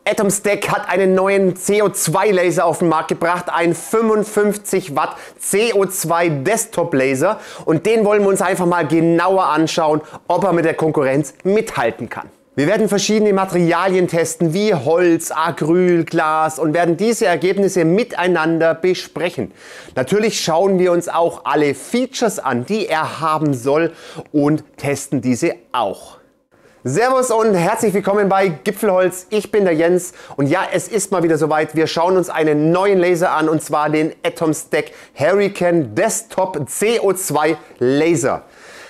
Atomstack hat einen neuen CO2-Laser auf den Markt gebracht, einen 55 Watt CO2 Desktop-Laser, und den wollen wir uns einfach mal genauer anschauen, ob er mit der Konkurrenz mithalten kann. Wir werden verschiedene Materialien testen, wie Holz, Acryl, Glas, und werden diese Ergebnisse miteinander besprechen. Natürlich schauen wir uns auch alle Features an, die er haben soll, und testen diese auch. Servus und herzlich willkommen bei Gipfelholz. Ich bin der Jens und ja, es ist mal wieder soweit. Wir schauen uns einen neuen Laser an, und zwar den Atomstack Hurricane Desktop CO2 Laser.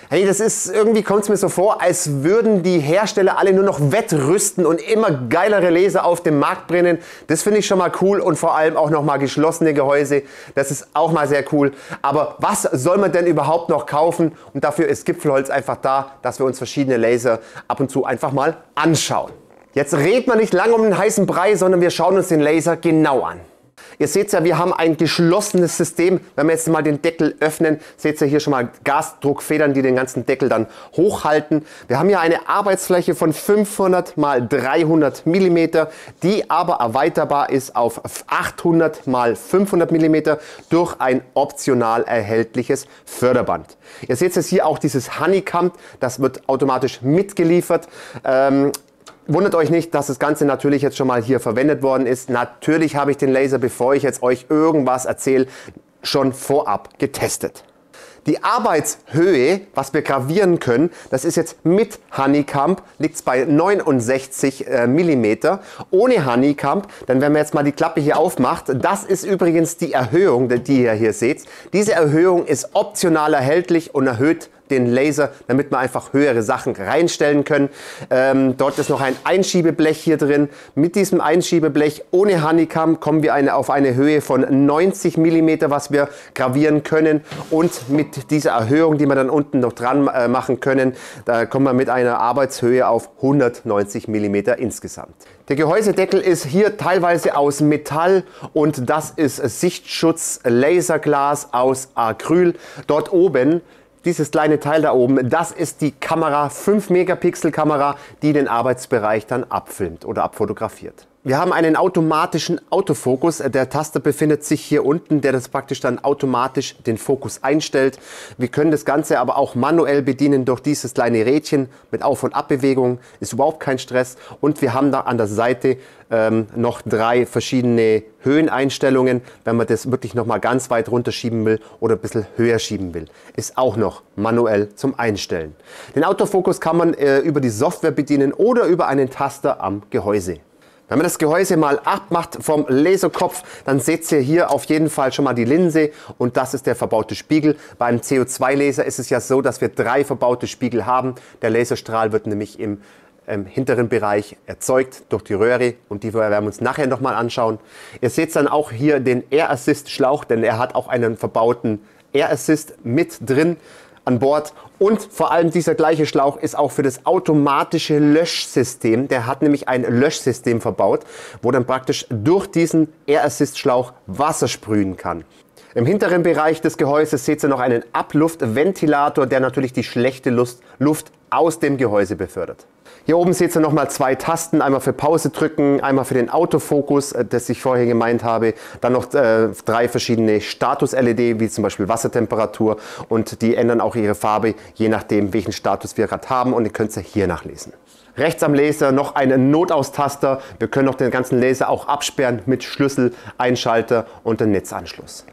Hey, das ist, irgendwie kommt es mir so vor, als würden die Hersteller alle nur noch wettrüsten und immer geilere Laser auf den Markt bringen. Das finde ich schon mal cool, und vor allem auch noch mal geschlossene Gehäuse. Das ist auch mal sehr cool. Aber was soll man denn überhaupt noch kaufen? Und dafür ist Gipfelholz einfach da, dass wir uns verschiedene Laser ab und zu einfach mal anschauen. Jetzt redet man nicht lange um den heißen Brei, sondern wir schauen uns den Laser genau an. Ihr seht ja, wir haben ein geschlossenes System. Wenn wir jetzt mal den Deckel öffnen, seht ihr hier schon mal Gasdruckfedern, die den ganzen Deckel dann hochhalten. Wir haben hier eine Arbeitsfläche von 500 x 300 mm, die aber erweiterbar ist auf 800 x 500 mm durch ein optional erhältliches Förderband. Ihr seht jetzt hier auch dieses Honeycomb, das wird automatisch mitgeliefert. Wundert euch nicht, dass das Ganze natürlich jetzt schon mal hier verwendet worden ist. Natürlich habe ich den Laser, bevor ich jetzt euch irgendwas erzähle, schon vorab getestet. Die Arbeitshöhe, was wir gravieren können, das ist jetzt mit Honeycomb, liegt es bei 69 mm. Ohne Honeycomb, dann wenn man jetzt mal die Klappe hier aufmacht, das ist übrigens die Erhöhung, die ihr hier seht. Diese Erhöhung ist optional erhältlich und erhöht den Laser, damit wir einfach höhere Sachen reinstellen können. Dort ist noch ein Einschiebeblech hier drin. Mit diesem Einschiebeblech ohne Honeycomb kommen wir auf eine Höhe von 90 mm, was wir gravieren können. Und mit dieser Erhöhung, die wir dann unten noch dran machen können, da kommen wir mit einer Arbeitshöhe auf 190 mm insgesamt. Der Gehäusedeckel ist hier teilweise aus Metall, und das ist Sichtschutz Laserglas aus Acryl. Dort oben, dieses kleine Teil da oben, das ist die Kamera, 5 Megapixel Kamera, die den Arbeitsbereich dann abfilmt oder abfotografiert. Wir haben einen automatischen Autofokus. Der Taster befindet sich hier unten, der das praktisch dann automatisch den Fokus einstellt. Wir können das Ganze aber auch manuell bedienen durch dieses kleine Rädchen mit Auf- und Abbewegung. Ist überhaupt kein Stress. Und wir haben da an der Seite noch 3 verschiedene Höheneinstellungen, wenn man das wirklich noch mal ganz weit runterschieben will oder ein bisschen höher schieben will. Ist auch noch manuell zum Einstellen. Den Autofokus kann man über die Software bedienen oder über einen Taster am Gehäuse. Wenn man das Gehäuse mal abmacht vom Laserkopf, dann seht ihr hier auf jeden Fall schon mal die Linse, und das ist der verbaute Spiegel. Beim CO2-Laser ist es ja so, dass wir 3 verbaute Spiegel haben. Der Laserstrahl wird nämlich im hinteren Bereich erzeugt durch die Röhre, und die werden wir uns nachher noch mal anschauen. Ihr seht dann auch hier den Air Assist Schlauch, denn er hat auch einen verbauten Air Assist mit drin an Bord. Und vor allem dieser gleiche Schlauch ist auch für das automatische Löschsystem. Der hat nämlich ein Löschsystem verbaut, wo dann praktisch durch diesen Air Assist Schlauch Wasser sprühen kann. Im hinteren Bereich des Gehäuses seht ihr noch einen Abluftventilator, der natürlich die schlechte Luft aus dem Gehäuse befördert. Hier oben seht ihr noch mal 2 Tasten, einmal für Pause drücken, einmal für den Autofokus, das ich vorher gemeint habe. Dann noch 3 verschiedene Status-LED, wie zum Beispiel Wassertemperatur, und die ändern auch ihre Farbe, je nachdem welchen Status wir gerade haben, und ihr könnt es hier nachlesen. Rechts am Laser noch ein Notaustaster. Wir können noch den ganzen Laser auch absperren mit Schlüssel, Einschalter und den Netzanschluss.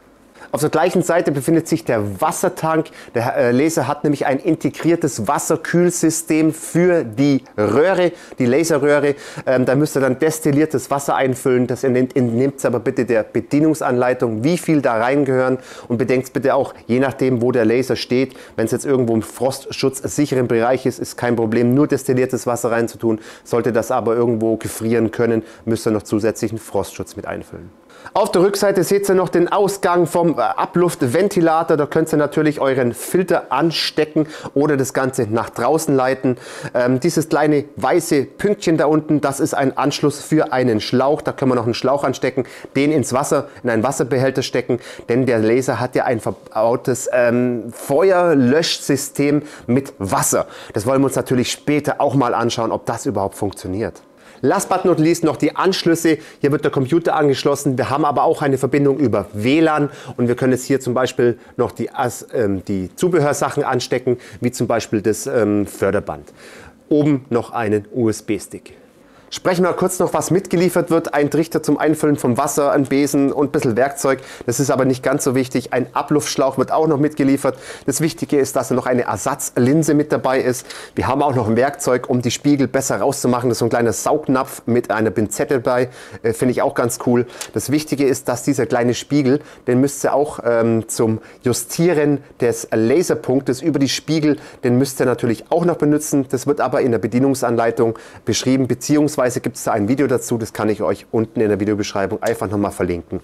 Auf der gleichen Seite befindet sich der Wassertank. Der Laser hat nämlich ein integriertes Wasserkühlsystem für die Röhre, die Laserröhre. Da müsst ihr dann destilliertes Wasser einfüllen. Das entnehmt aber bitte der Bedienungsanleitung, wie viel da reingehören. Und bedenkt bitte auch, je nachdem, wo der Laser steht, wenn es jetzt irgendwo im frostschutzsicheren Bereich ist, ist kein Problem, nur destilliertes Wasser reinzutun. Sollte das aber irgendwo gefrieren können, müsst ihr noch zusätzlichen Frostschutz mit einfüllen. Auf der Rückseite seht ihr noch den Ausgang vom Abluftventilator. Da könnt ihr natürlich euren Filter anstecken oder das Ganze nach draußen leiten. Dieses kleine weiße Pünktchen da unten, das ist ein Anschluss für einen Schlauch. Da können wir noch einen Schlauch anstecken, den ins Wasser, in einen Wasserbehälter stecken. Denn der Laser hat ja ein verbautes Feuerlöschsystem mit Wasser. Das wollen wir uns natürlich später auch mal anschauen, ob das überhaupt funktioniert. Last but not least noch die Anschlüsse. Hier wird der Computer angeschlossen. Wir haben aber auch eine Verbindung über WLAN und wir können jetzt hier zum Beispiel noch die Zubehörsachen anstecken, wie zum Beispiel das Förderband. Oben noch einen USB-Stick. Sprechen wir kurz noch, was mitgeliefert wird. Ein Trichter zum Einfüllen vom Wasser, ein Besen und ein bisschen Werkzeug. Das ist aber nicht ganz so wichtig. Ein Abluftschlauch wird auch noch mitgeliefert. Das Wichtige ist, dass noch eine Ersatzlinse mit dabei ist. Wir haben auch noch ein Werkzeug, um die Spiegel besser rauszumachen. Das ist so ein kleiner Saugnapf mit einer Pinzette dabei. Finde ich auch ganz cool. Das Wichtige ist, dass dieser kleine Spiegel, den müsst ihr auch zum Justieren des Laserpunktes über die Spiegel, den müsst ihr natürlich auch noch benutzen. Das wird aber in der Bedienungsanleitung beschrieben, beziehungsweise gibt es da ein Video dazu, das kann ich euch unten in der Videobeschreibung einfach nochmal verlinken.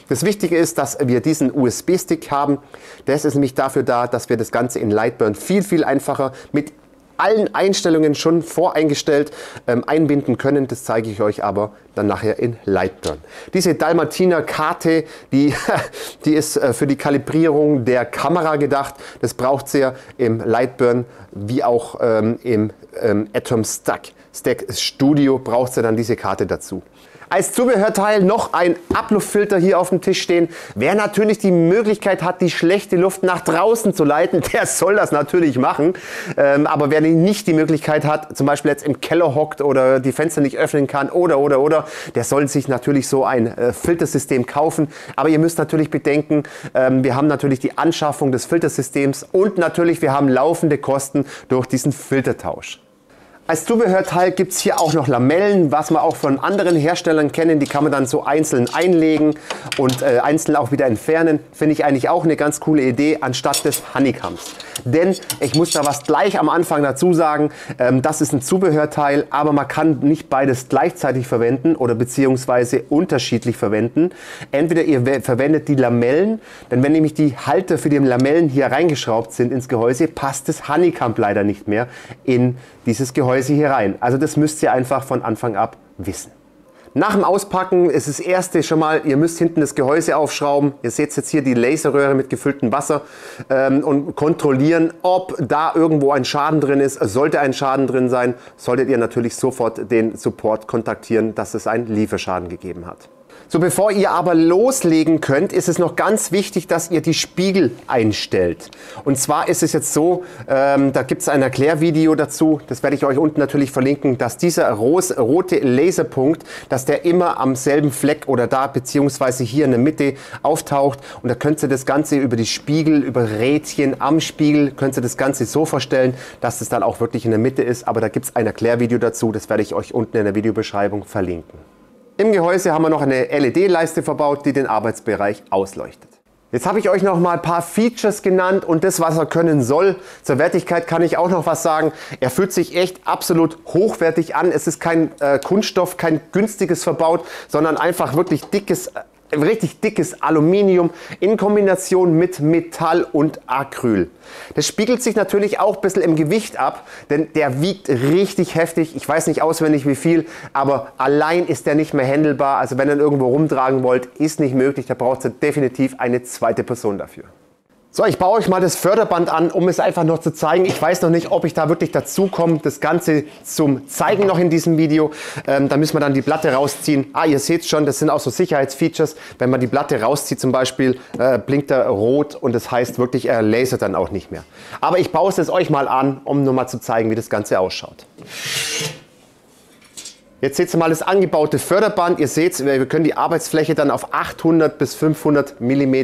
Das Wichtige ist, dass wir diesen USB-Stick haben. Das ist nämlich dafür da, dass wir das Ganze in Lightburn viel einfacher mit allen Einstellungen schon voreingestellt einbinden können. Das zeige ich euch aber dann nachher in Lightburn. Diese Dalmatiner-Karte, die ist für die Kalibrierung der Kamera gedacht. Das braucht ihr im Lightburn wie auch im Atom Stack Studio braucht ihr dann diese Karte dazu. Als Zubehörteil noch ein Abluftfilter hier auf dem Tisch stehen. Wer natürlich die Möglichkeit hat, die schlechte Luft nach draußen zu leiten, der soll das natürlich machen. Aber wer nicht die Möglichkeit hat, zum Beispiel jetzt im Keller hockt oder die Fenster nicht öffnen kann oder, der soll sich natürlich so ein Filtersystem kaufen. Aber ihr müsst natürlich bedenken, wir haben natürlich die Anschaffung des Filtersystems und natürlich wir haben laufende Kosten durch diesen Filtertausch. Als Zubehörteil gibt es hier auch noch Lamellen, was wir auch von anderen Herstellern kennen. Die kann man dann so einzeln einlegen und einzeln auch wieder entfernen. Finde ich eigentlich auch eine ganz coole Idee, anstatt des Honeycombs. Denn ich muss da was gleich am Anfang dazu sagen, das ist ein Zubehörteil, aber man kann nicht beides gleichzeitig verwenden oder beziehungsweise unterschiedlich verwenden. Entweder ihr verwendet die Lamellen, denn wenn nämlich die Halter für die Lamellen hier reingeschraubt sind ins Gehäuse, passt das Honeycomb leider nicht mehr in dieses Gehäuse hier rein. Also das müsst ihr einfach von Anfang ab wissen. Nach dem Auspacken ist das erste schon mal, ihr müsst hinten das Gehäuse aufschrauben. Ihr seht jetzt hier die Laserröhre mit gefülltem Wasser und kontrollieren, ob da irgendwo ein Schaden drin ist. Sollte ein Schaden drin sein, solltet ihr natürlich sofort den Support kontaktieren, dass es einen Lieferschaden gegeben hat. So, bevor ihr aber loslegen könnt, ist es noch ganz wichtig, dass ihr die Spiegel einstellt. Und zwar ist es jetzt so, da gibt es ein Erklärvideo dazu, das werde ich euch unten natürlich verlinken, dass dieser rote Laserpunkt, dass der immer am selben Fleck oder da beziehungsweise hier in der Mitte auftaucht. Und da könnt ihr das Ganze über die Spiegel, über Rädchen am Spiegel, könnt ihr das Ganze so verstellen, dass es dann auch wirklich in der Mitte ist. Aber da gibt es ein Erklärvideo dazu, das werde ich euch unten in der Videobeschreibung verlinken. Im Gehäuse haben wir noch eine LED-Leiste verbaut, die den Arbeitsbereich ausleuchtet. Jetzt habe ich euch noch mal ein paar Features genannt und das, was er können soll. Zur Wertigkeit kann ich auch noch was sagen. Er fühlt sich echt absolut hochwertig an. Es ist kein Kunststoff, kein günstiges verbaut, sondern einfach wirklich richtig dickes Aluminium in Kombination mit Metall und Acryl. Das spiegelt sich natürlich auch ein bisschen im Gewicht ab, denn der wiegt richtig heftig. Ich weiß nicht auswendig wie viel, aber allein ist der nicht mehr händelbar. Also wenn ihr ihn irgendwo rumtragen wollt, ist nicht möglich. Da braucht ihr definitiv eine zweite Person dafür. So, ich baue euch mal das Förderband an, um es einfach noch zu zeigen. Ich weiß noch nicht, ob ich da wirklich dazu komme, das Ganze zum Zeigen noch in diesem Video. Da müssen wir dann die Platte rausziehen. Ihr seht schon, das sind auch so Sicherheitsfeatures. Wenn man die Platte rauszieht zum Beispiel, blinkt er rot und das heißt wirklich, er lasert dann auch nicht mehr. Aber ich baue es euch mal an, um nur mal zu zeigen, wie das Ganze ausschaut. Jetzt seht ihr mal das angebaute Förderband. Ihr seht, wir können die Arbeitsfläche dann auf 800 bis 500 mm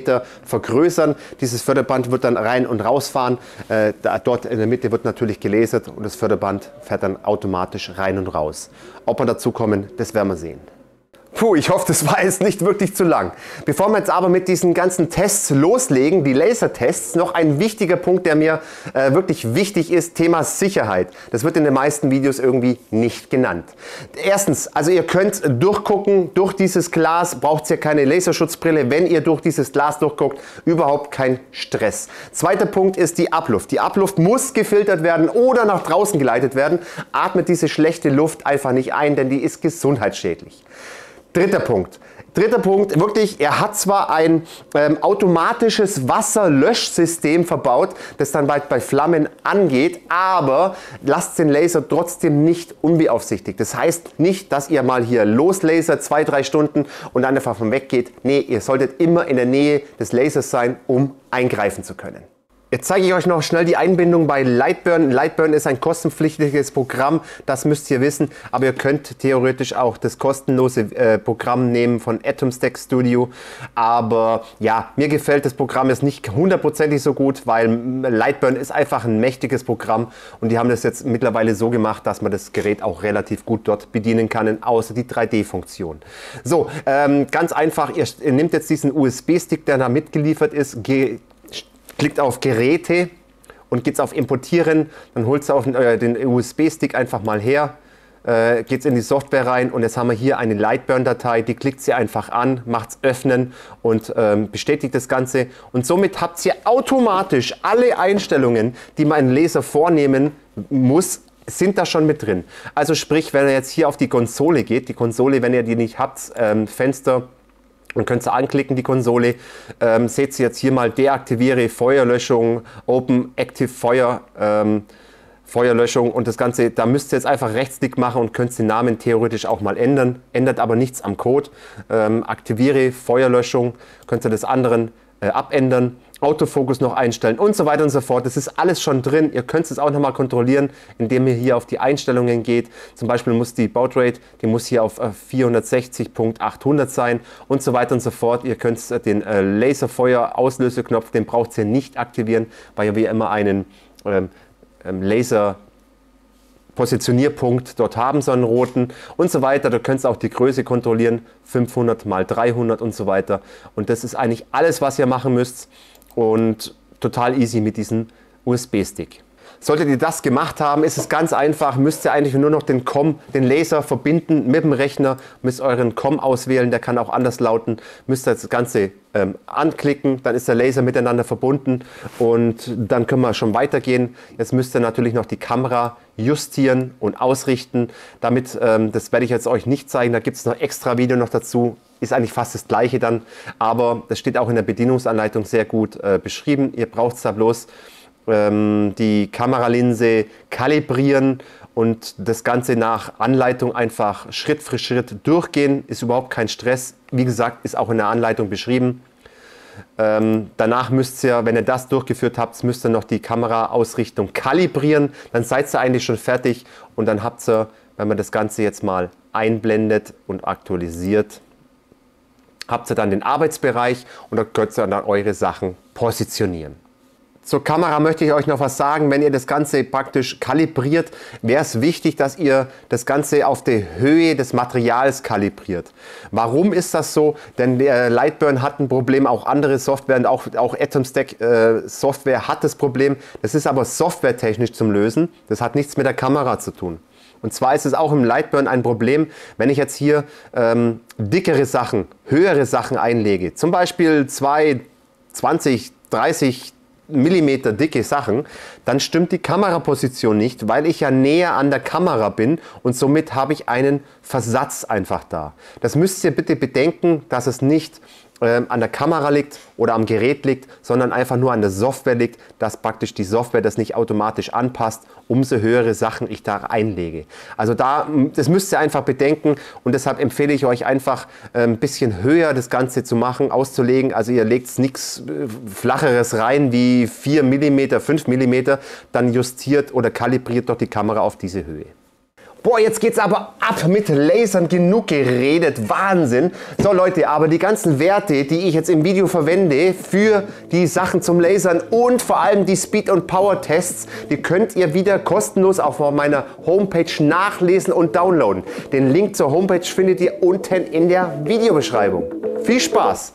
vergrößern. Dieses Förderband wird dann rein und rausfahren. Dort in der Mitte wird natürlich gelasert und das Förderband fährt dann automatisch rein und raus. Ob wir dazu kommen, das werden wir sehen. Puh, ich hoffe, das war jetzt nicht wirklich zu lang. Bevor wir jetzt aber mit diesen ganzen Tests loslegen, die Lasertests, noch ein wichtiger Punkt, der mir wirklich wichtig ist, Thema Sicherheit. Das wird in den meisten Videos irgendwie nicht genannt. Erstens, also ihr könnt durchgucken, durch dieses Glas braucht ihr keine Laserschutzbrille. Wenn ihr durch dieses Glas durchguckt, überhaupt kein Stress. Zweiter Punkt ist die Abluft. Die Abluft muss gefiltert werden oder nach draußen geleitet werden. Atmet diese schlechte Luft einfach nicht ein, denn die ist gesundheitsschädlich. Dritter Punkt. Dritter Punkt, wirklich, er hat zwar ein automatisches Wasserlöschsystem verbaut, das dann bald bei Flammen angeht, aber lasst den Laser trotzdem nicht unbeaufsichtigt. Das heißt nicht, dass ihr mal hier loslasert, 2-3 Stunden und dann einfach von weg geht. Nee, ihr solltet immer in der Nähe des Lasers sein, um eingreifen zu können. Jetzt zeige ich euch noch schnell die Einbindung bei Lightburn. Lightburn ist ein kostenpflichtiges Programm, das müsst ihr wissen, aber ihr könnt theoretisch auch das kostenlose Programm nehmen von Atomstack Studio. Aber ja, mir gefällt das Programm jetzt nicht hundertprozentig so gut, weil Lightburn ist einfach ein mächtiges Programm und die haben das jetzt mittlerweile so gemacht, dass man das Gerät auch relativ gut dort bedienen kann, außer die 3D-Funktion. So, ganz einfach, ihr nehmt jetzt diesen USB-Stick, der da mitgeliefert ist, klickt auf Geräte und geht auf Importieren, dann holt ihr den USB-Stick einfach mal her, geht in die Software rein und jetzt haben wir hier eine Lightburn-Datei, die klickt sie einfach an, macht es öffnen und bestätigt das Ganze und somit habt ihr automatisch alle Einstellungen, die man im Laser vornehmen muss, sind da schon mit drin. Also sprich, wenn ihr jetzt hier auf die Konsole geht, die Konsole, wenn ihr die nicht habt, Fenster, und könnt ihr anklicken, die Konsole, seht ihr jetzt hier mal deaktiviere Feuerlöschung, Open Active Feuer, Feuerlöschung und das Ganze, da müsst ihr jetzt einfach Rechtsklick machen und könnt den Namen theoretisch auch mal ändern, ändert aber nichts am Code. Aktiviere Feuerlöschung, könnt ihr das anderen abändern, Autofokus noch einstellen und so weiter und so fort. Das ist alles schon drin. Ihr könnt es auch nochmal kontrollieren, indem ihr hier auf die Einstellungen geht. Zum Beispiel muss die Baud-Rate, die muss hier auf 460.800 sein und so weiter und so fort. Ihr könnt den Laserfeuer-Auslöseknopf, den braucht ihr nicht aktivieren, weil wir immer einen Laser Positionierpunkt dort haben, so einen roten und so weiter. Du könnt auch die Größe kontrollieren, 500 mal 300 und so weiter. Und das ist eigentlich alles, was ihr machen müsst und total easy mit diesem USB-Stick. Solltet ihr das gemacht haben, ist es ganz einfach, müsst ihr eigentlich nur noch den Laser verbinden mit dem Rechner, müsst euren COM auswählen, der kann auch anders lauten, müsst ihr das Ganze anklicken, dann ist der Laser miteinander verbunden und dann können wir schon weitergehen. Jetzt müsst ihr natürlich noch die Kamera justieren und ausrichten, damit, das werde ich jetzt euch nicht zeigen, da gibt es noch extra Video noch dazu, ist eigentlich fast das gleiche dann, aber das steht auch in der Bedienungsanleitung sehr gut beschrieben, ihr braucht es da bloß die Kameralinse kalibrieren und das Ganze nach Anleitung einfach Schritt für Schritt durchgehen, ist überhaupt kein Stress. Wie gesagt, ist auch in der Anleitung beschrieben. Danach müsst ihr, wenn ihr das durchgeführt habt, müsst ihr noch die Kameraausrichtung kalibrieren. Dann seid ihr eigentlich schon fertig und dann habt ihr, wenn man das Ganze jetzt mal einblendet und aktualisiert, habt ihr dann den Arbeitsbereich und da könnt ihr dann eure Sachen positionieren. Zur Kamera möchte ich euch noch was sagen. Wenn ihr das Ganze praktisch kalibriert, wäre es wichtig, dass ihr das Ganze auf der Höhe des Materials kalibriert. Warum ist das so? Denn der Lightburn hat ein Problem, auch andere Software und auch Atomstack Software hat das Problem. Das ist aber softwaretechnisch zum Lösen. Das hat nichts mit der Kamera zu tun. Und zwar ist es auch im Lightburn ein Problem, wenn ich jetzt hier dickere Sachen, höhere Sachen einlege. Zum Beispiel 20, 30 Millimeter dicke Sachen, dann stimmt die Kameraposition nicht, weil ich ja näher an der Kamera bin und somit habe ich einen Versatz einfach da. Das müsst ihr bitte bedenken, dass es nicht an der Kamera liegt oder am Gerät liegt, sondern einfach nur an der Software liegt, dass praktisch die Software das nicht automatisch anpasst, umso höhere Sachen ich da einlege. Also das müsst ihr einfach bedenken und deshalb empfehle ich euch einfach ein bisschen höher das Ganze zu machen, auszulegen. Also ihr legt nichts Flacheres rein wie 4 mm, 5 mm, dann justiert oder kalibriert doch die Kamera auf diese Höhe. Boah, jetzt geht's aber ab mit Lasern, genug geredet, Wahnsinn. So Leute, aber die ganzen Werte, die ich jetzt im Video verwende für die Sachen zum Lasern und vor allem die Speed- und Power-Tests, die könnt ihr wieder kostenlos auf meiner Homepage nachlesen und downloaden. Den Link zur Homepage findet ihr unten in der Videobeschreibung. Viel Spaß!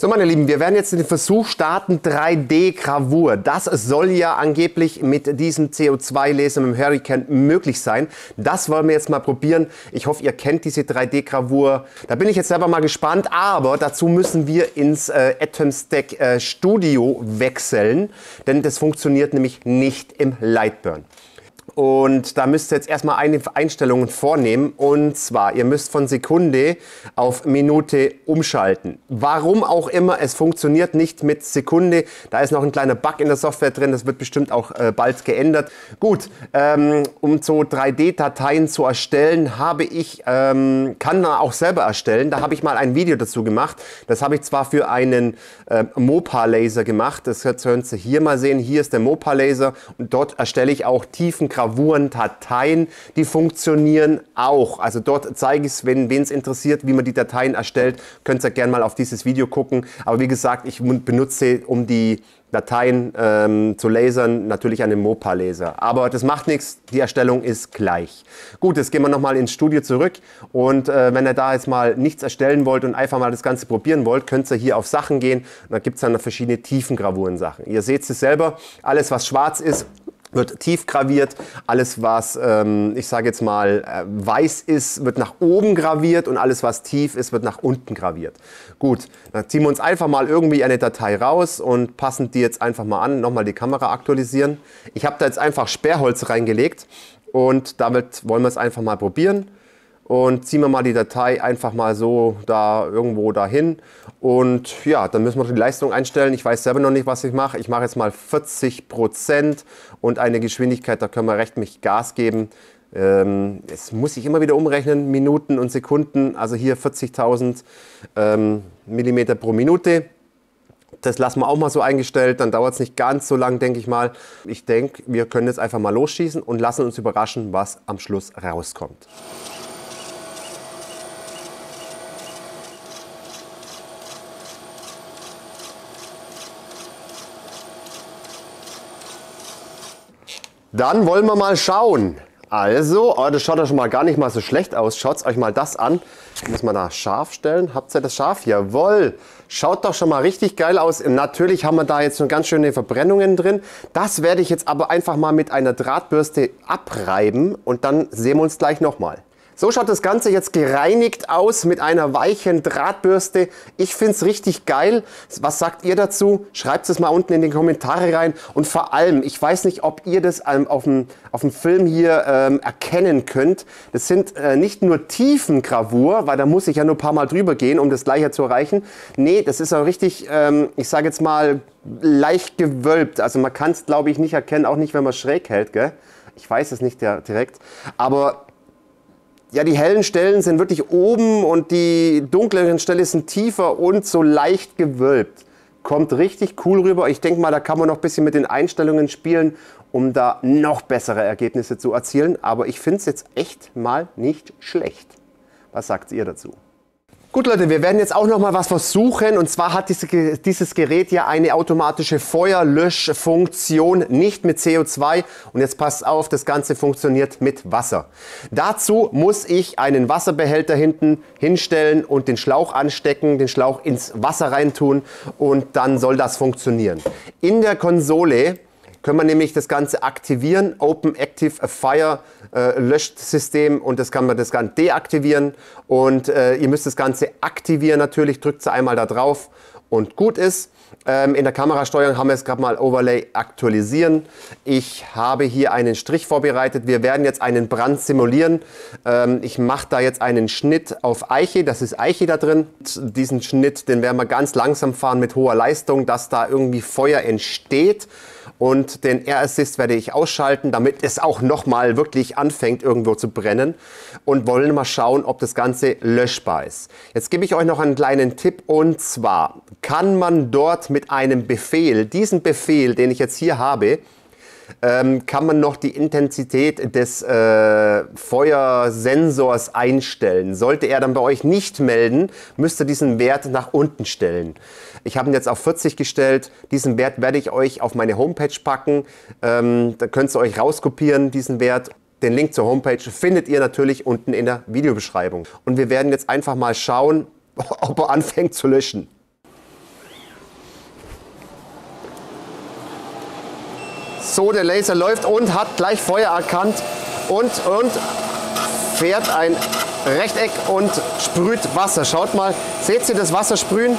So, meine Lieben, wir werden jetzt den Versuch starten, 3D-Gravur. Das soll ja angeblich mit diesem CO2-Laser mit dem Hurricane möglich sein. Das wollen wir jetzt mal probieren. Ich hoffe, ihr kennt diese 3D-Gravur. Da bin ich jetzt selber mal gespannt, aber dazu müssen wir ins Atomstack Studio wechseln, denn das funktioniert nämlich nicht im Lightburn. Und da müsst ihr jetzt erstmal einige Einstellungen vornehmen, und zwar, ihr müsst von Sekunde auf Minute umschalten. Warum auch immer, es funktioniert nicht mit Sekunde. Da ist noch ein kleiner Bug in der Software drin, das wird bestimmt auch bald geändert. Gut, um so 3D-Dateien zu erstellen, kann man auch selber erstellen. Da habe ich mal ein Video dazu gemacht. Das habe ich zwar für einen Mopa-Laser gemacht, das können Sie hier mal sehen. Hier ist der Mopa-Laser und dort erstelle ich auch Tiefengravuren, Dateien, die funktionieren auch. Also dort zeige ich es, wen es interessiert, wie man die Dateien erstellt, könnt ihr gerne mal auf dieses Video gucken. Aber wie gesagt, ich benutze, um die Dateien zu lasern, natürlich einen Mopa-Laser. Aber das macht nichts, die Erstellung ist gleich. Gut, jetzt gehen wir nochmal ins Studio zurück, und wenn ihr da jetzt mal nichts erstellen wollt und einfach mal das Ganze probieren wollt, könnt ihr hier auf Sachen gehen, und da gibt es dann verschiedene Tiefengravuren-Sachen. Ihr seht es selber, alles was schwarz ist, wird tief graviert, alles was, ich sage jetzt mal, weiß ist, wird nach oben graviert, und alles was tief ist, wird nach unten graviert. Gut, dann ziehen wir uns einfach mal irgendwie eine Datei raus und passen die jetzt einfach mal an, nochmal die Kamera aktualisieren. Ich habe da jetzt einfach Sperrholz reingelegt, und damit wollen wir es einfach mal probieren. Und ziehen wir mal die Datei einfach mal so da irgendwo dahin. Und ja, dann müssen wir die Leistung einstellen. Ich weiß selber noch nicht, was ich mache. Ich mache jetzt mal 40% und eine Geschwindigkeit, da können wir recht mich Gas geben. Jetzt muss ich immer wieder umrechnen, Minuten und Sekunden. Also hier 40.000 Millimeter pro Minute. Das lassen wir auch mal so eingestellt, dann dauert es nicht ganz so lang, denke ich mal. Ich denke, wir können jetzt einfach mal losschießen und lassen uns überraschen, was am Schluss rauskommt. Dann wollen wir mal schauen. Also, das schaut ja schon mal gar nicht mal so schlecht aus. Schaut euch mal das an. Muss man da scharf stellen. Habt ihr das scharf? Jawohl. Schaut doch schon mal richtig geil aus. Natürlich haben wir da jetzt schon ganz schöne Verbrennungen drin. Das werde ich jetzt aber einfach mal mit einer Drahtbürste abreiben, und dann sehen wir uns gleich nochmal. So schaut das Ganze jetzt gereinigt aus mit einer weichen Drahtbürste. Ich finde es richtig geil. Was sagt ihr dazu? Schreibt es mal unten in die Kommentare rein. Und vor allem, ich weiß nicht, ob ihr das auf dem Film hier erkennen könnt. Das sind nicht nur Tiefengravur, weil da muss ich ja nur ein paar Mal drüber gehen, um das gleiche zu erreichen. Nee, das ist auch richtig, ich sage jetzt mal, leicht gewölbt. Also man kann es, glaube ich, nicht erkennen, auch nicht, wenn man schräg hält, gell? Ich weiß es nicht direkt. Aber ja, die hellen Stellen sind wirklich oben, und die dunkleren Stellen sind tiefer und so leicht gewölbt. Kommt richtig cool rüber. Ich denke mal, da kann man noch ein bisschen mit den Einstellungen spielen, um da noch bessere Ergebnisse zu erzielen. Aber ich finde es jetzt echt mal nicht schlecht. Was sagt ihr dazu? Gut, Leute, wir werden jetzt auch noch mal was versuchen, und zwar hat dieses Gerät ja eine automatische Feuerlöschfunktion, nicht mit CO2, und jetzt passt auf, das Ganze funktioniert mit Wasser. Dazu muss ich einen Wasserbehälter hinten hinstellen und den Schlauch anstecken, den Schlauch ins Wasser reintun, und dann soll das funktionieren. In der Konsole können wir nämlich das Ganze aktivieren, Open Active Fire Löschsystem, und das kann man das Ganze deaktivieren, und ihr müsst das Ganze aktivieren natürlich, drückt sie einmal da drauf und gut ist. In der Kamerasteuerung haben wir jetzt gerade mal Overlay aktualisieren. Ich habe hier einen Strich vorbereitet. Wir werden jetzt einen Brand simulieren. Ich mache da jetzt einen Schnitt auf Eiche. Das ist Eiche da drin. Diesen Schnitt, den werden wir ganz langsam fahren mit hoher Leistung, dass da irgendwie Feuer entsteht. Und den Air Assist werde ich ausschalten, damit es auch nochmal wirklich anfängt irgendwo zu brennen, und wollen mal schauen, ob das Ganze löschbar ist. Jetzt gebe ich euch noch einen kleinen Tipp, und zwar kann man dort mit einem Befehl, diesen Befehl, den ich jetzt hier habe, kann man noch die Intensität des Feuersensors einstellen. Sollte er dann bei euch nicht melden, müsst ihr diesen Wert nach unten stellen. Ich habe ihn jetzt auf 40 gestellt. Diesen Wert werde ich euch auf meine Homepage packen. Da könnt ihr euch rauskopieren, diesen Wert. Den Link zur Homepage findet ihr natürlich unten in der Videobeschreibung. Und wir werden jetzt einfach mal schauen, ob er anfängt zu löschen. So, der Laser läuft und hat gleich Feuer erkannt und fährt ein Rechteck und sprüht Wasser. Schaut mal, seht ihr das Wasser sprühen?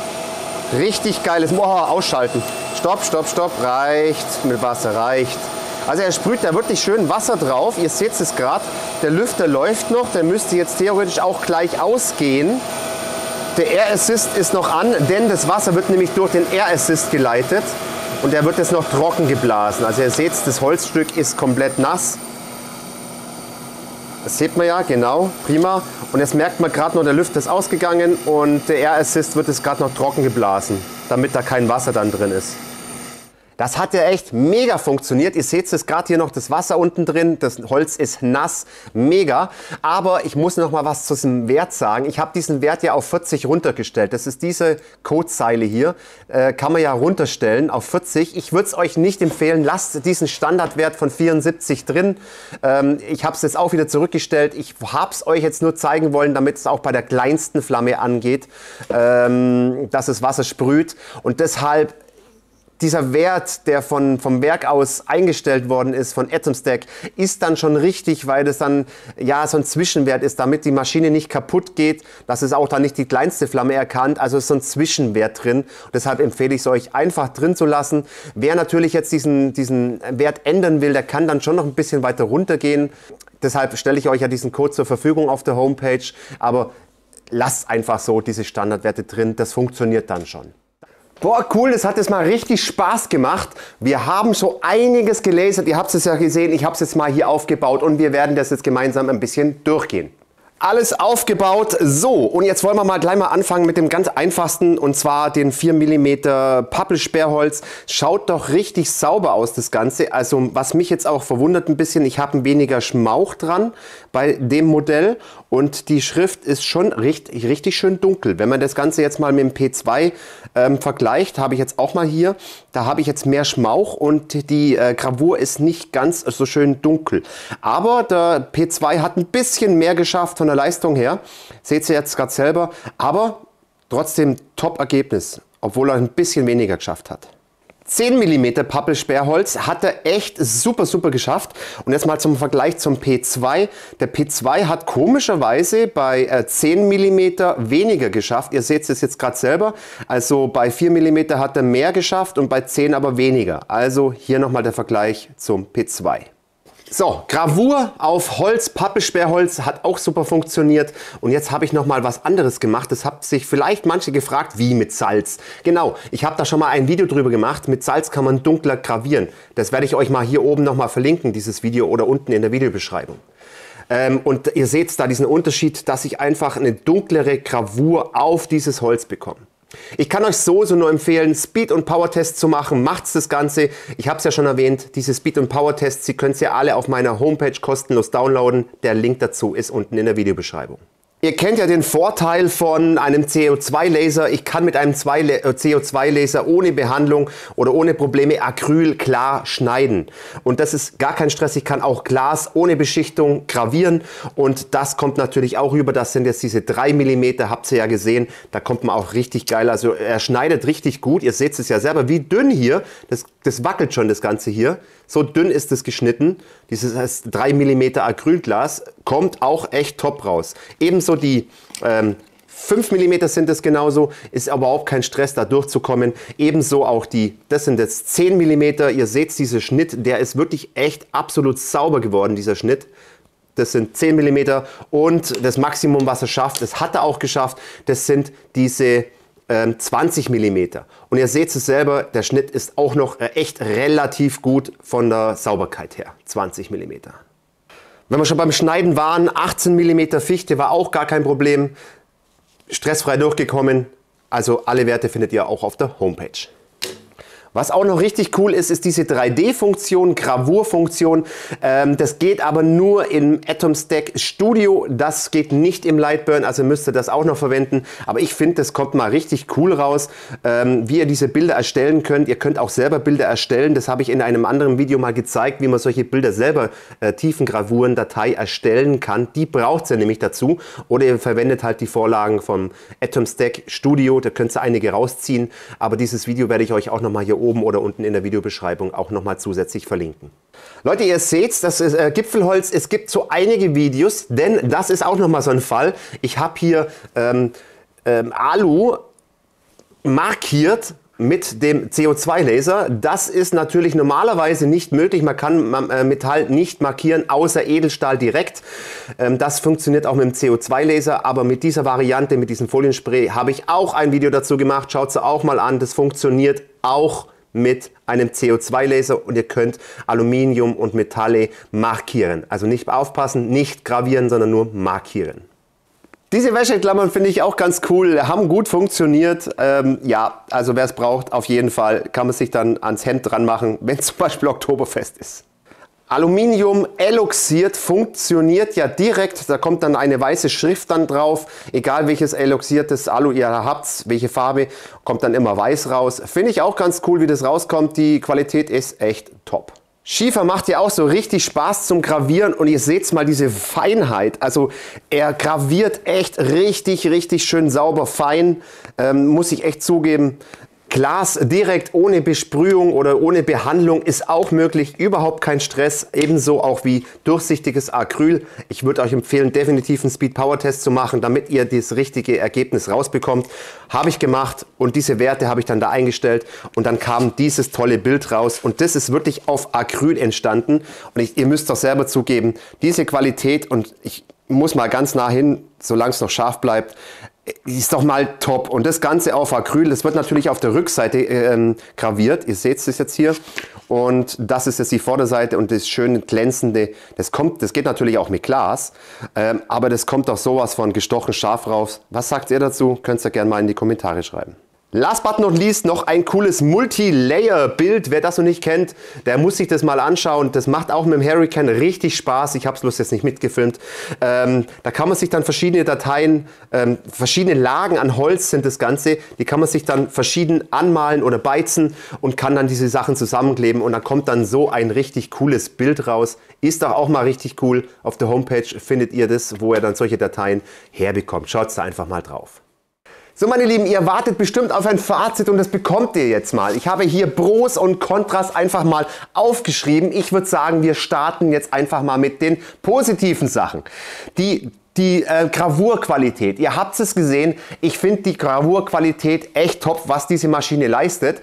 Richtig geiles. Oh, ausschalten. Stopp, stopp, stopp. Reicht mit Wasser, reicht. Also er sprüht da wirklich schön Wasser drauf. Ihr seht es gerade. Der Lüfter läuft noch. Der müsste jetzt theoretisch auch gleich ausgehen. Der Air Assist ist noch an, denn das Wasser wird nämlich durch den Air Assist geleitet. Und der wird jetzt noch trocken geblasen. Also ihr seht, das Holzstück ist komplett nass. Das sieht man ja, genau, prima. Und jetzt merkt man gerade noch, der Lüfter ist ausgegangen und der Air Assist wird jetzt gerade noch trocken geblasen, damit da kein Wasser dann drin ist. Das hat ja echt mega funktioniert. Ihr seht es gerade hier noch, das Wasser unten drin. Das Holz ist nass, mega. Aber ich muss noch mal was zu diesem Wert sagen. Ich habe diesen Wert ja auf 40 runtergestellt. Das ist diese Codezeile hier. Kann man ja runterstellen auf 40. Ich würde es euch nicht empfehlen. Lasst diesen Standardwert von 74 drin. Ich habe es jetzt auch wieder zurückgestellt. Ich habe es euch jetzt nur zeigen wollen, damit es auch bei der kleinsten Flamme angeht, dass das Wasser sprüht. Und deshalb dieser Wert, der vom Werk aus eingestellt worden ist, von Atomstack, ist dann schon richtig, weil das dann ja so ein Zwischenwert ist, damit die Maschine nicht kaputt geht. Das ist auch dann nicht die kleinste Flamme erkannt, also ist so ein Zwischenwert drin. Und deshalb empfehle ich es euch einfach drin zu lassen. Wer natürlich jetzt diesen Wert ändern will, der kann dann schon noch ein bisschen weiter runtergehen. Deshalb stelle ich euch ja diesen Code zur Verfügung auf der Homepage. Aber lasst einfach so diese Standardwerte drin, das funktioniert dann schon. Boah, cool, das hat jetzt mal richtig Spaß gemacht. Wir haben so einiges gelasert, ihr habt es ja gesehen, ich habe es jetzt mal hier aufgebaut und wir werden das jetzt gemeinsam ein bisschen durchgehen. Alles aufgebaut. So, und jetzt wollen wir mal gleich mal anfangen mit dem ganz einfachsten, und zwar den 4 mm Pappelsperrholz. Schaut doch richtig sauber aus, das Ganze. Also was mich jetzt auch verwundert ein bisschen, ich habe weniger Schmauch dran bei dem Modell und die Schrift ist schon richtig schön dunkel. Wenn man das Ganze jetzt mal mit dem P2 vergleicht, habe ich jetzt auch mal hier, da habe ich jetzt mehr Schmauch und die Gravur ist nicht ganz so schön dunkel. Aber der P2 hat ein bisschen mehr geschafft von der Leistung her. Seht ihr jetzt gerade selber, aber trotzdem Top-Ergebnis, obwohl er ein bisschen weniger geschafft hat. 10 mm Pappelsperrholz hat er echt super geschafft. Und jetzt mal zum Vergleich zum P2. Der P2 hat komischerweise bei 10 mm weniger geschafft. Ihr seht es jetzt gerade selber. Also bei 4 mm hat er mehr geschafft und bei 10 aber weniger. Also hier nochmal der Vergleich zum P2. So, Gravur auf Holz, Pappelsperrholz hat auch super funktioniert. Und jetzt habe ich noch mal was anderes gemacht. Das haben sich vielleicht manche gefragt, wie mit Salz. Genau, ich habe da schon mal ein Video drüber gemacht. Mit Salz kann man dunkler gravieren. Das werde ich euch mal hier oben noch mal verlinken, dieses Video, oder unten in der Videobeschreibung. Und ihr seht da diesen Unterschied, dass ich einfach eine dunklere Gravur auf dieses Holz bekomme. Ich kann euch so nur empfehlen, Speed- und Power-Tests zu machen. Macht's das Ganze. Ich habe es ja schon erwähnt, diese Speed- und Power-Tests, Sie können sie ja alle auf meiner Homepage kostenlos downloaden. Der Link dazu ist unten in der Videobeschreibung. Ihr kennt ja den Vorteil von einem CO2-Laser. Ich kann mit einem CO2-Laser ohne Behandlung oder ohne Probleme Acryl klar schneiden. Und das ist gar kein Stress. Ich kann auch Glas ohne Beschichtung gravieren. Und das kommt natürlich auch rüber. Das sind jetzt diese 3 mm, habt ihr ja gesehen. Da kommt man auch richtig geil. Also er schneidet richtig gut. Ihr seht es ja selber, wie dünn hier. Das wackelt schon, das Ganze hier. So dünn ist es geschnitten. Dieses 3 mm Acrylglas kommt auch echt top raus. Ebenso die 5 mm sind es genauso, ist aber überhaupt kein Stress, da durchzukommen. Ebenso auch das sind jetzt 10 mm. Ihr seht diesen Schnitt, der ist wirklich echt absolut sauber geworden, dieser Schnitt. Das sind 10 mm und das Maximum, was er schafft, das hat er auch geschafft, das sind diese 20 mm. Und ihr seht es selber, der Schnitt ist auch noch echt relativ gut von der Sauberkeit her. 20 mm. Wenn wir schon beim Schneiden waren, 18 mm Fichte war auch gar kein Problem. Stressfrei durchgekommen. Also alle Werte findet ihr auch auf der Homepage. Was auch noch richtig cool ist, ist diese 3D-Funktion, Gravurfunktion. Das geht aber nur im Atomstack Studio. Das geht nicht im Lightburn, also müsst ihr das auch noch verwenden. Aber ich finde, das kommt mal richtig cool raus, wie ihr diese Bilder erstellen könnt. Ihr könnt auch selber Bilder erstellen. Das habe ich in einem anderen Video mal gezeigt, wie man solche Bilder selber, Tiefengravuren, Datei erstellen kann. Die braucht ihr nämlich dazu. Oder ihr verwendet halt die Vorlagen vom Atomstack Studio. Da könnt ihr einige rausziehen. Aber dieses Video werde ich euch auch noch mal hier oben oder unten in der Videobeschreibung auch nochmal zusätzlich verlinken. Leute, ihr seht, das ist Gipfelholz. Es gibt so einige Videos, denn das ist auch nochmal so ein Fall. Ich habe hier Alu markiert mit dem CO2-Laser. Das ist natürlich normalerweise nicht möglich. Man kann Metall nicht markieren, außer Edelstahl direkt. Das funktioniert auch mit dem CO2-Laser, aber mit dieser Variante, mit diesem Folienspray, habe ich auch ein Video dazu gemacht. Schaut es auch mal an. Das funktioniert auch mit einem CO2-Laser und ihr könnt Aluminium und Metalle markieren. Also nicht aufpassen, nicht gravieren, sondern nur markieren. Diese Wäscheklammern finde ich auch ganz cool, haben gut funktioniert. Ja, also wer es braucht, auf jeden Fall kann man sich dann ans Hemd dran machen, wenn zum Beispiel Oktoberfest ist. Aluminium eloxiert funktioniert ja direkt, da kommt dann eine weiße Schrift dann drauf, egal welches eloxiertes Alu ihr habt, welche Farbe, kommt dann immer weiß raus. Finde ich auch ganz cool, wie das rauskommt, die Qualität ist echt top. Schiefer macht ja auch so richtig Spaß zum Gravieren und ihr seht mal diese Feinheit, also er graviert echt richtig schön sauber fein, muss ich echt zugeben. Glas direkt ohne Besprühung oder ohne Behandlung ist auch möglich, überhaupt kein Stress, ebenso auch wie durchsichtiges Acryl. Ich würde euch empfehlen, definitiv einen Speed Power Test zu machen, damit ihr das richtige Ergebnis rausbekommt. Habe ich gemacht und diese Werte habe ich dann da eingestellt und dann kam dieses tolle Bild raus und das ist wirklich auf Acryl entstanden und ihr müsst doch selber zugeben, diese Qualität, und ich muss mal ganz nah hin, solange es noch scharf bleibt, ist doch mal top. Und das Ganze auf Acryl, das wird natürlich auf der Rückseite graviert. Ihr seht es jetzt hier. Und das ist jetzt die Vorderseite und das schöne glänzende, das geht natürlich auch mit Glas, aber das kommt doch sowas von gestochen scharf raus. Was sagt ihr dazu? Könnt ihr gerne mal in die Kommentare schreiben. Last but not least noch ein cooles Multi-Layer-Bild. Wer das noch nicht kennt, der muss sich das mal anschauen. Das macht auch mit dem Hurricane richtig Spaß. Ich habe es bloß jetzt nicht mitgefilmt. Da kann man sich dann verschiedene Dateien, verschiedene Lagen an Holz sind das Ganze. Die kann man sich dann verschieden anmalen oder beizen und kann dann diese Sachen zusammenkleben. Und dann kommt dann so ein richtig cooles Bild raus. Ist doch auch mal richtig cool. Auf der Homepage findet ihr das, wo ihr dann solche Dateien herbekommt. Schaut da einfach mal drauf. So meine Lieben, ihr wartet bestimmt auf ein Fazit und das bekommt ihr jetzt mal. Ich habe hier Pros und Kontras einfach mal aufgeschrieben. Ich würde sagen, wir starten jetzt einfach mal mit den positiven Sachen. Die Gravurqualität, ihr habt es gesehen, ich finde die Gravurqualität echt top, was diese Maschine leistet.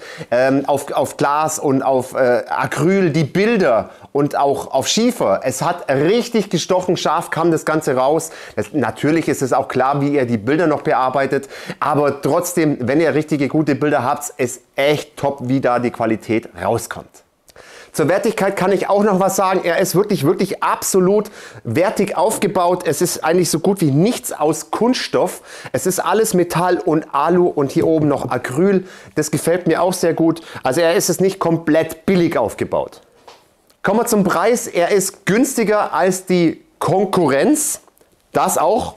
Auf Glas und auf Acryl, die Bilder und auch auf Schiefer. Es hat richtig gestochen scharf, kam das Ganze raus. Natürlich ist es auch klar, wie ihr die Bilder noch bearbeitet, aber trotzdem, wenn ihr richtige gute Bilder habt, ist echt top, wie da die Qualität rauskommt. Zur Wertigkeit kann ich auch noch was sagen. Er ist wirklich absolut wertig aufgebaut. Es ist eigentlich so gut wie nichts aus Kunststoff. Es ist alles Metall und Alu und hier oben noch Acryl. Das gefällt mir auch sehr gut. Also er ist es nicht komplett billig aufgebaut. Kommen wir zum Preis. Er ist günstiger als die Konkurrenz. Das auch.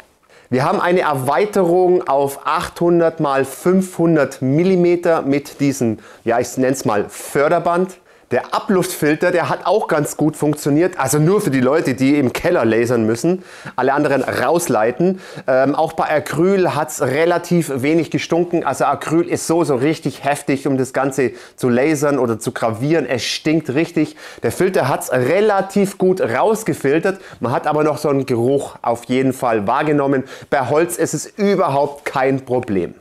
Wir haben eine Erweiterung auf 800 x 500 mm mit diesem, ja ich nenne es mal Förderband. Der Abluftfilter, der hat auch ganz gut funktioniert, also nur für die Leute, die im Keller lasern müssen, alle anderen rausleiten. Auch bei Acryl hat es relativ wenig gestunken, also Acryl ist so richtig heftig, um das Ganze zu lasern oder zu gravieren. Es stinkt richtig. Der Filter hat es relativ gut rausgefiltert, man hat aber noch so einen Geruch auf jeden Fall wahrgenommen. Bei Holz ist es überhaupt kein Problem.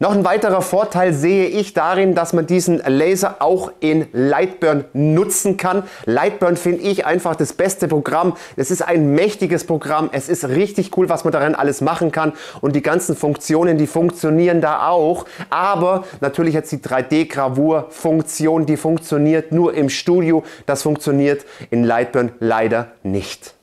Noch ein weiterer Vorteil sehe ich darin, dass man diesen Laser auch in Lightburn nutzen kann. Lightburn finde ich einfach das beste Programm. Es ist ein mächtiges Programm. Es ist richtig cool, was man darin alles machen kann. Und die ganzen Funktionen, die funktionieren da auch. Aber natürlich jetzt die 3D-Gravur-Funktion, die funktioniert nur im Studio. Das funktioniert in Lightburn leider nicht.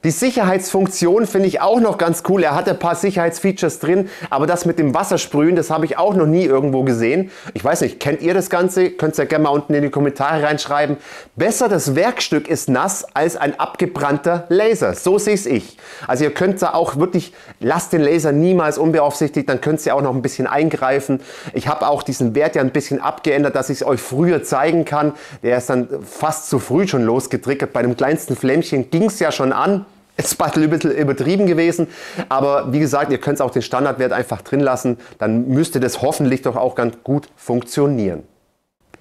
Die Sicherheitsfunktion finde ich auch noch ganz cool. Er hat ein paar Sicherheitsfeatures drin, aber das mit dem Wassersprühen, das habe ich auch noch nie irgendwo gesehen. Ich weiß nicht, kennt ihr das Ganze? Könnt ihr ja gerne mal unten in die Kommentare reinschreiben. Besser, das Werkstück ist nass als ein abgebrannter Laser. So sehe es ich. Also ihr könnt da auch wirklich, lasst den Laser niemals unbeaufsichtigt, dann könnt ihr auch noch ein bisschen eingreifen. Ich habe auch diesen Wert ja ein bisschen abgeändert, dass ich es euch früher zeigen kann. Der ist dann fast zu früh schon losgetriggert. Bei dem kleinsten Flämmchen ging es ja schon an. Ist ein bisschen übertrieben gewesen, aber wie gesagt, ihr könnt auch den Standardwert einfach drin lassen, dann müsste das hoffentlich doch auch ganz gut funktionieren.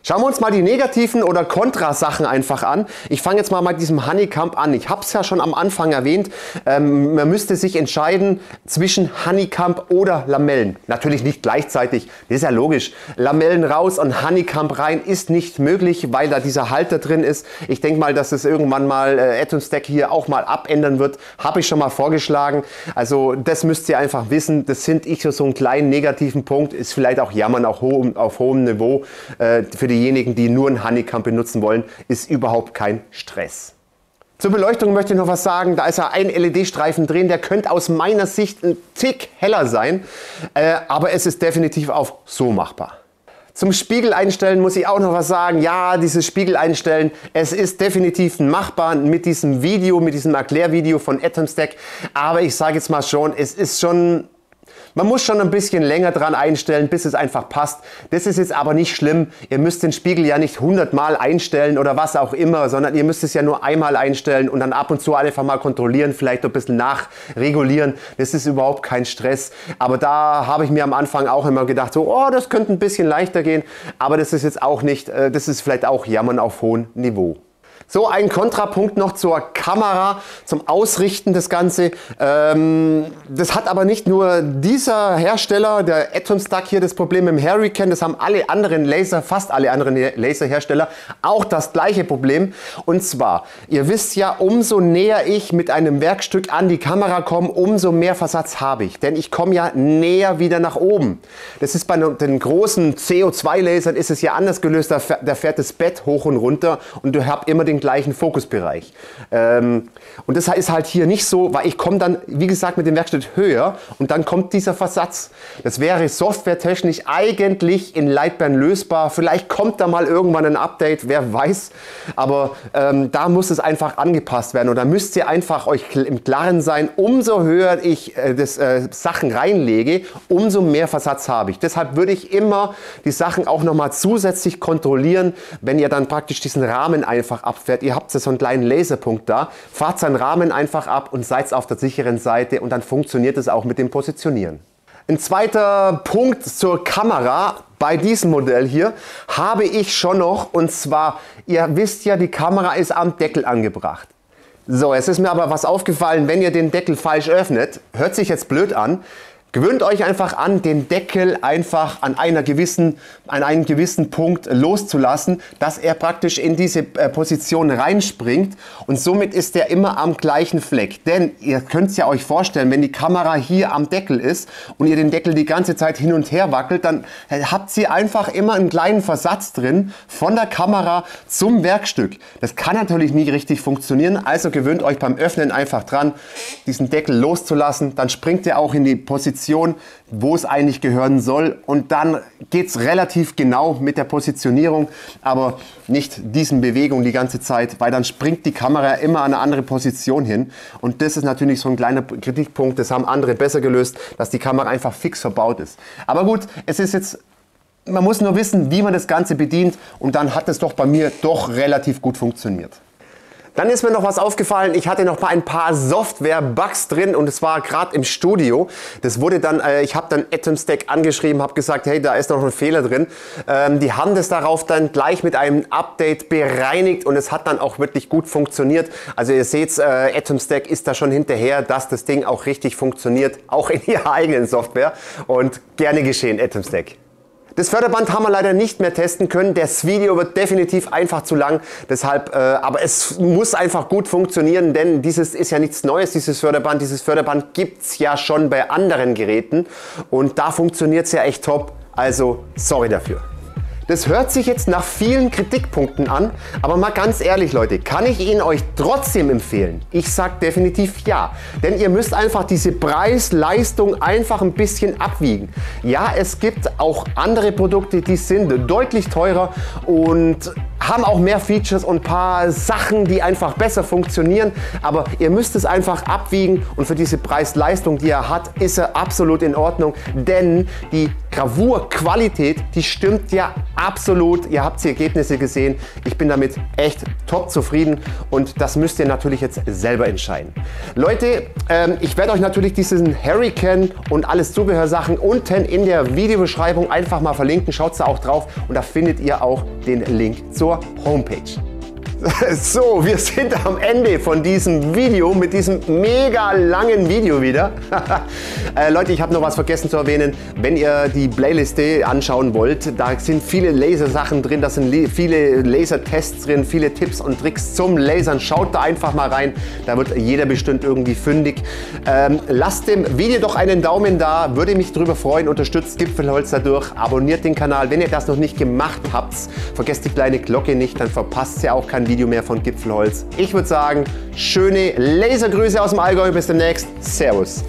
Schauen wir uns mal die negativen oder Kontrasachen einfach an. Ich fange jetzt mal mit diesem Honeycomb an. Ich habe es ja schon am Anfang erwähnt, man müsste sich entscheiden zwischen Honeycomb oder Lamellen. Natürlich nicht gleichzeitig, das ist ja logisch. Lamellen raus und Honeycomb rein ist nicht möglich, weil da dieser Halter drin ist. Ich denke mal, dass es irgendwann mal Atom Stack hier auch mal abändern wird. Habe ich schon mal vorgeschlagen. Also das müsst ihr einfach wissen. Das finde ich so einen kleinen negativen Punkt. Ist vielleicht auch Jammern auf hohem Niveau. Für diejenigen, die nur einen Honeycomb benutzen wollen, ist überhaupt kein Stress. Zur Beleuchtung möchte ich noch was sagen. Da ist ja ein LED-Streifen drin, der könnte aus meiner Sicht ein Tick heller sein, aber es ist definitiv auch so machbar. Zum Spiegel einstellen muss ich auch noch was sagen. Ja, dieses Spiegel einstellen, es ist definitiv machbar mit diesem Video, mit diesem Erklärvideo von Atom Stack, aber ich sage jetzt mal schon, es ist schon... Man muss schon ein bisschen länger dran einstellen, bis es einfach passt. Das ist jetzt aber nicht schlimm. Ihr müsst den Spiegel ja nicht 100 Mal einstellen oder was auch immer, sondern ihr müsst es ja nur einmal einstellen und dann ab und zu einfach mal kontrollieren, vielleicht ein bisschen nachregulieren. Das ist überhaupt kein Stress. Aber da habe ich mir am Anfang auch immer gedacht, so, oh, das könnte ein bisschen leichter gehen. Aber das ist jetzt auch nicht, das ist vielleicht auch Jammern auf hohem Niveau. So, ein Kontrapunkt noch zur Kamera, zum Ausrichten des Ganze. Das hat aber nicht nur dieser Hersteller, der Atom Stack hier, das Problem mit dem Hurricane, das haben alle anderen Laser, fast alle anderen Laserhersteller, auch das gleiche Problem. Und zwar, ihr wisst ja, umso näher ich mit einem Werkstück an die Kamera komme, umso mehr Versatz habe ich. Denn ich komme ja näher wieder nach oben. Das ist bei den großen CO2-Lasern ist es ja anders gelöst, da fährt das Bett hoch und runter und du hast immer den gleichen Fokusbereich. Und das ist halt hier nicht so, weil ich komme dann, wie gesagt, mit dem Werkstück höher und dann kommt dieser Versatz. Das wäre softwaretechnisch eigentlich in Lightburn lösbar. Vielleicht kommt da mal irgendwann ein Update, wer weiß. Aber da muss es einfach angepasst werden. Und da müsst ihr einfach euch im Klaren sein, umso höher ich Sachen reinlege, umso mehr Versatz habe ich. Deshalb würde ich immer die Sachen auch nochmal zusätzlich kontrollieren, wenn ihr dann praktisch diesen Rahmen einfach abfährt. Ihr habt so einen kleinen Laserpunkt da, fahrt seinen Rahmen einfach ab und seid auf der sicheren Seite und dann funktioniert es auch mit dem Positionieren. Ein zweiter Punkt zur Kamera. Bei diesem Modell hier habe ich schon noch, und zwar, ihr wisst ja, die Kamera ist am Deckel angebracht. So, es ist mir aber was aufgefallen, wenn ihr den Deckel falsch öffnet, hört sich jetzt blöd an. Gewöhnt euch einfach an, den Deckel einfach an einem gewissen Punkt loszulassen, dass er praktisch in diese Position reinspringt und somit ist er immer am gleichen Fleck. Denn ihr könnt es ja euch vorstellen, wenn die Kamera hier am Deckel ist und ihr den Deckel die ganze Zeit hin und her wackelt, dann habt ihr einfach immer einen kleinen Versatz drin von der Kamera zum Werkstück. Das kann natürlich nie richtig funktionieren, also gewöhnt euch beim Öffnen einfach dran, diesen Deckel loszulassen, dann springt er auch in die Position, wo es eigentlich gehören soll und dann geht es relativ genau mit der Positionierung, aber nicht diesen Bewegung die ganze Zeit, weil dann springt die Kamera immer an eine andere Position hin und das ist natürlich so ein kleiner Kritikpunkt, das haben andere besser gelöst, dass die Kamera einfach fix verbaut ist. Aber gut, es ist jetzt, man muss nur wissen, wie man das Ganze bedient und dann hat es doch bei mir doch relativ gut funktioniert. Dann ist mir noch was aufgefallen, ich hatte noch mal ein paar Software-Bugs drin und es war gerade im Studio. Das wurde dann, ich habe dann Atom Stack angeschrieben, habe gesagt, hey, da ist noch ein Fehler drin. Die haben das darauf dann gleich mit einem Update bereinigt und es hat dann auch wirklich gut funktioniert. Also ihr seht, Atom Stack ist da schon hinterher, dass das Ding auch richtig funktioniert, auch in ihrer eigenen Software und gerne geschehen, Atom Stack. Das Förderband haben wir leider nicht mehr testen können. Das Video wird definitiv einfach zu lang. Deshalb, aber es muss einfach gut funktionieren, denn dieses ist ja nichts Neues, dieses Förderband. Dieses Förderband gibt es ja schon bei anderen Geräten und da funktioniert es ja echt top. Also sorry dafür. Das hört sich jetzt nach vielen Kritikpunkten an, aber mal ganz ehrlich Leute, kann ich ihn euch trotzdem empfehlen? Ich sage definitiv ja, denn ihr müsst einfach diese Preis-Leistung einfach ein bisschen abwiegen. Ja, es gibt auch andere Produkte, die sind deutlich teurer und haben auch mehr Features und ein paar Sachen, die einfach besser funktionieren. Aber ihr müsst es einfach abwiegen und für diese Preis-Leistung, die er hat, ist er absolut in Ordnung. Denn die Gravurqualität, die stimmt ja absolut. Ihr habt die Ergebnisse gesehen. Ich bin damit echt top zufrieden und das müsst ihr natürlich jetzt selber entscheiden. Leute, ich werde euch natürlich diesen Hurricane und alles Zubehörsachen unten in der Videobeschreibung einfach mal verlinken. Schaut da auch drauf und da findet ihr auch den Link zur Homepage. So, wir sind am Ende von diesem Video, mit diesem mega langen Video wieder. Leute, ich habe noch was vergessen zu erwähnen. Wenn ihr die Playliste anschauen wollt, da sind viele Lasersachen drin, da sind viele Lasertests drin, viele Tipps und Tricks zum Lasern. Schaut da einfach mal rein, da wird jeder bestimmt irgendwie fündig. Lasst dem Video doch einen Daumen da, würde mich darüber freuen. Unterstützt Gipfelholz dadurch, abonniert den Kanal. Wenn ihr das noch nicht gemacht habt, vergesst die kleine Glocke nicht, dann verpasst ihr auch kein Video mehr von Gipfelholz. Ich würde sagen, schöne Lasergrüße aus dem Allgäu. Bis demnächst. Servus.